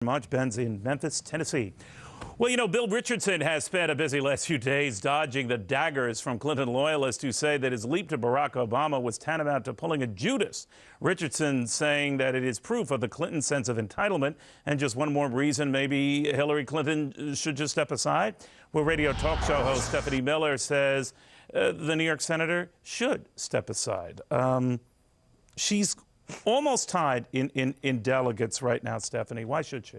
Much. Ben's in Memphis, Tennessee. Well, you know, Bill Richardson has spent a busy last few days dodging the daggers from Clinton loyalists who say that his leap to Barack Obama was tantamount to pulling a Judas. Richardson saying that it is proof of the Clinton sense of entitlement and just one more reason maybe Hillary Clinton should just step aside. Well, radio talk show host Stephanie Miller says the New York senator should step aside. She's almost tied in delegates right now, Stephanie. Why should she?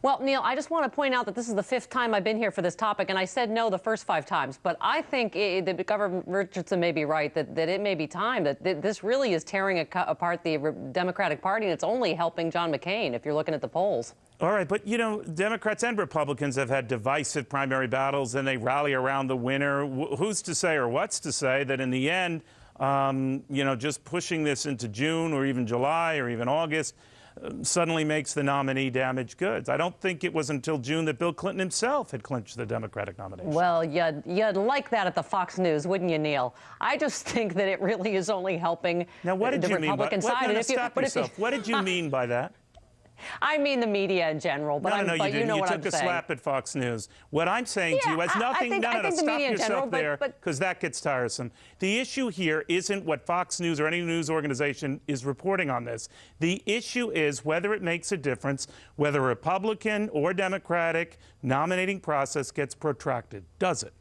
Well, Neil, I just want to point out that this is the 5th time I've been here for this topic, and I said no the first 5 times. But I think that Governor Richardson may be right, that it may be time, that this really is tearing apart the Democratic Party, and it's only helping John McCain, if you're looking at the polls. All right, but, you know, Democrats and Republicans have had divisive primary battles, and they rally around the winner. Who's to say or what's to say that in the end, you know, just pushing this into June or even July or even August suddenly makes the nominee damaged goods? I don't think it was until June that Bill Clinton himself had clinched the Democratic nomination. Well, you'd like that at the Fox News, wouldn't you, Neil? I just think that it really is only helping now, what did the you Republican mean by, side. No, stop yourself. What did you mean by that? I mean the media in general, but, you didn't. You know what I'm saying. You took a slap at Fox News. What I'm saying to you has nothing. Stop yourself there, because that gets tiresome. The issue here isn't what Fox News or any news organization is reporting on this. The issue is whether it makes a difference, whether a Republican or Democratic nominating process gets protracted. Does it?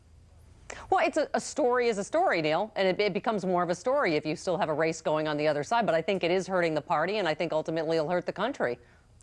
Well, a story is a story, Neil, and it becomes more of a story if you still have a race going on the other side. But I think it is hurting the party, and I think ultimately it'll hurt the country.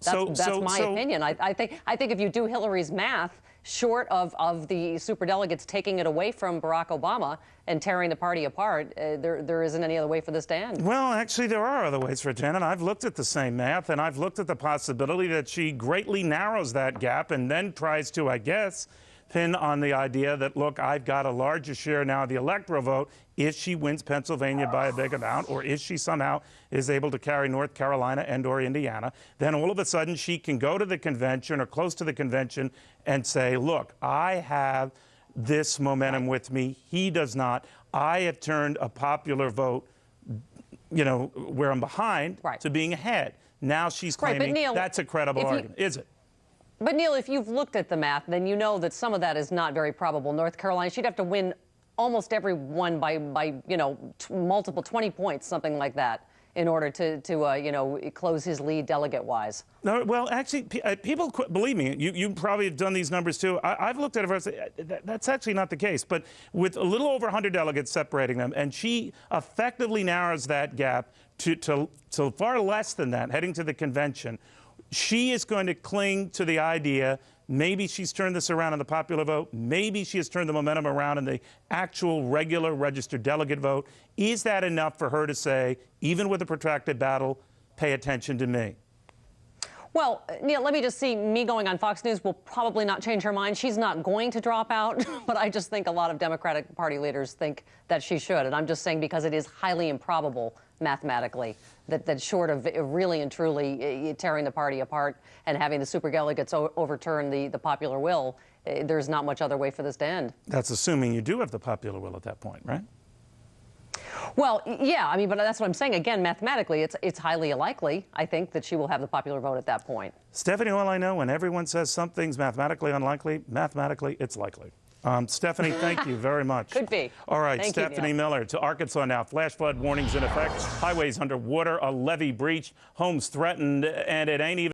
That's my opinion. I think if you do Hillary's math, short of the superdelegates taking it away from Barack Obama and tearing the party apart, there isn't any other way for this to end. Well, actually, there are other ways for it to end, and I've looked at the same math, and I've looked at the possibility that she greatly narrows that gap and then tries to, I guess, pin on the idea that, look, I've got a larger share now of the electoral vote if she wins Pennsylvania by a big amount, or if she somehow is able to carry North Carolina and or Indiana, then all of a sudden she can go to the convention or close to the convention and say, look, I have this momentum with me. He does not. I have turned a popular vote, you know, where I'm behind to being ahead. Now she's claiming Neil, that's a credible argument. Is it? But, Neil, if you've looked at the math, then you know that some of that is not very probable. North Carolina, she'd have to win almost every one by you know, multiple 20 points, something like that, in order to you know, close his lead delegate-wise. No, well, actually, people, believe me, you probably have done these numbers too. I've looked at it, that's actually not the case. But with a little over 100 delegates separating them, and she effectively narrows that gap to far less than that, heading to the convention, she is going to cling to the idea maybe she's turned this around in the popular vote. Maybe she has turned the momentum around in the actual regular registered delegate vote. Is that enough for her to say, even with a protracted battle, pay attention to me? Well, Neil, let me just see. Me going on Fox News will probably not change her mind. She's not going to drop out, but I just think a lot of Democratic Party leaders think that she should. And I'm just saying because it is highly improbable mathematically that short of really and truly tearing the party apart and having the superdelegates overturn the popular will, there's not much other way for this to end. That's assuming you do have the popular will at that point, right? Well, yeah, I mean, but that's what I'm saying. Again, mathematically, it's highly unlikely, I think, that she will have the popular vote at that point. Stephanie, all I know, when everyone says something's mathematically unlikely, mathematically, it's likely. Stephanie, thank you very much. Could be. All right, Thank Stephanie you, Miller to Arkansas now. Flash flood warnings in effect. Highways underwater, a levee breach, homes threatened, and it ain't even